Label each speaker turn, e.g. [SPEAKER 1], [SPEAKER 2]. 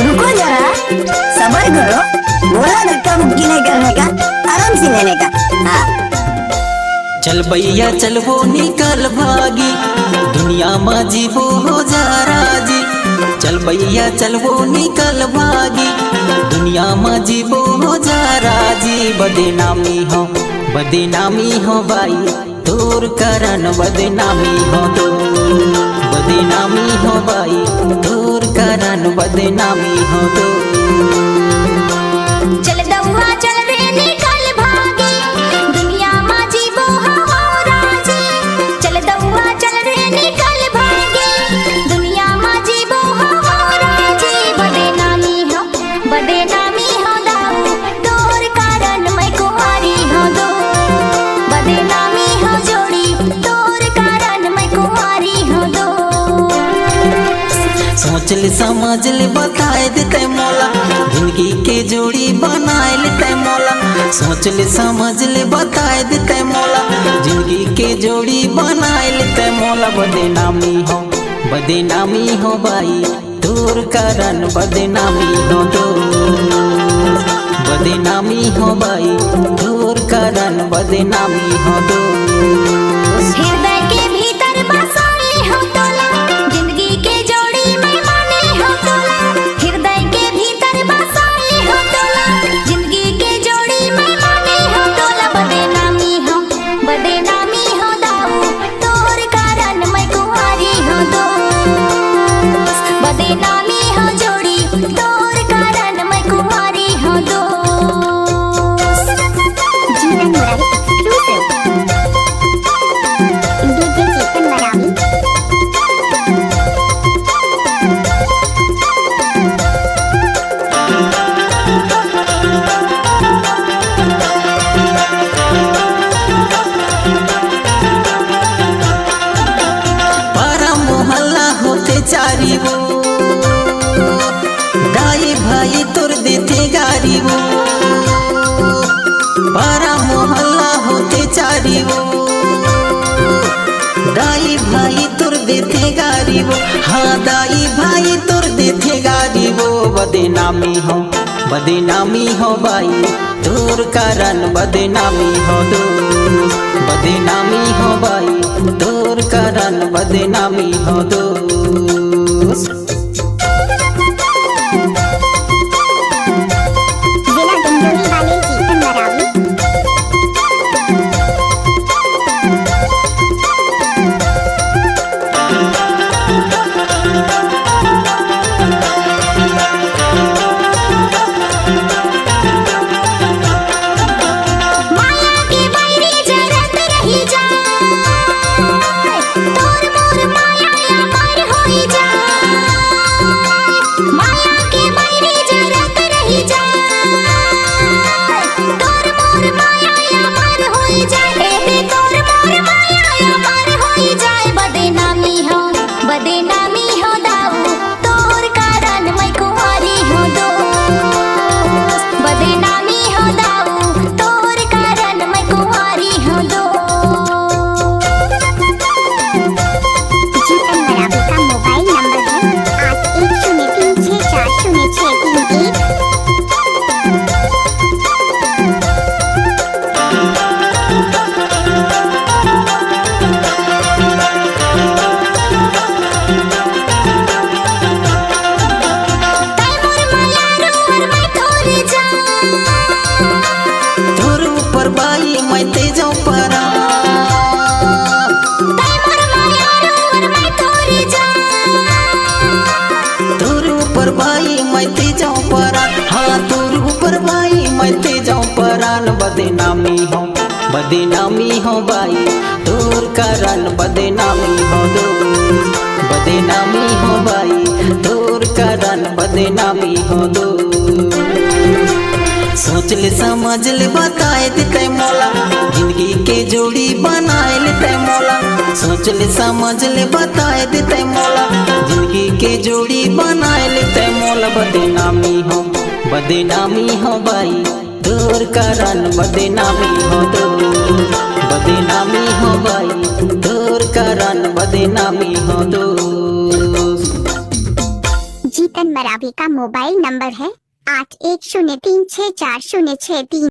[SPEAKER 1] रुको जरा, सब्र करो। बोला धक्का मुक्की नहीं करने का, आराम से लेने का। हाँ।
[SPEAKER 2] चल भैया चल वो निकल भागी, दुनिया में जीवो हो जा राजी। चल भैया चल वो निकल भागी, दुनिया में जीवो हो जा राजी। बदनामी हो भाई तोर करन बदनामी हो तो, बदनामी हो भाई तोर करन बदनामी हो तो।
[SPEAKER 3] चल दौआ चल रे निकल भागी, दुनिया में जीवो हो राजी। चल दौआ चल रे निकल भागी, दुनिया में जीवो हो राजी। बदनामी हो दाऊ तोर कारण मैं कुंवारी हो दो। बदनामी हो जोड़ी तोर कारण मैं कुंवारी हो दो।
[SPEAKER 2] सोच ले समझ ले बताए देते मौला, जिंदगी के जोड़ी बनाए लेते मौला। सोच ले समझ ले बताए देते मौला, जिंदगी के जोड़ी बनाए लेते मौला। बदनामी हो भाई तोर कारण बदनामी हो दो। बदनामी हो भाई तोर कारण बदनामी हो दो।
[SPEAKER 3] हृदय के भीतर बसाए हो तोला, जिंदगी के जोड़ी मैं माने हो तोला। हृदय के भीतर बसाए हो तोला, जिंदगी के जोड़ी मैं माने हो तोला। बदनामी हो दाऊ तोर कारण मैं कुंवारी हो दो। बदनामी हो जोड़ी तोर कारण मैं कुंवारी हो दो।
[SPEAKER 4] जीवन मुरारी
[SPEAKER 2] चारी वो दाई भाई तोर देते गारी वो, पारा मोहल्ला होते चारी वो दाई भाई तोर देते गारी वो। हाँ दाई भाई तोर देते गारी वो। बदनामी हो भाई तोर कारण बदनामी हो दो। बदनामी हो भाई तोर कारण बदनामी हो दो।
[SPEAKER 4] जिला डिंडोरी वाले कीर्तन मरावी।
[SPEAKER 3] माया के बैरी जरत रही जाए, तोर मोर माया अमर होई जाए। माया के बैरी जरत रही जाए, तोर मोर माया अमर होई जाए। एते तोर मोर माया अमर होई जाए। बदनामी हो दाऊ तोर कारण मैं कुंवारी हो दो। बदनामी हो दाऊ तोर कारण मैं कुंवारी हो दो।
[SPEAKER 4] जीवन मरावी का मोबाइल नंबर है 8103640631।
[SPEAKER 2] तोर ऊपर बाई मैं ते जाऊं परा, तोर ऊपर बाई मैं ते जाऊं परा। हाँ तोर ऊपर बाई मैं ते जाऊं परान। बदनामी हो भाई तोर कारण बदनामी हो दो। बदनामी हो भाई तोर कारण बदनामी हो दो। सोच ले समझ ले बताए देते मौला, जिंदगी के जोड़ी बनाए लेते मौला। सोच ले समझ ले बताए देते मौला, जिंदगी के जोड़ी बनाए लेते मौला। बदनामी हो भाई तोर तोर कारण बदनामी हो तो बदनामी हो भाई, तोर कारण बदनामी हो तो।
[SPEAKER 4] जीतन मरावी का मोबाइल नंबर है 8103640663।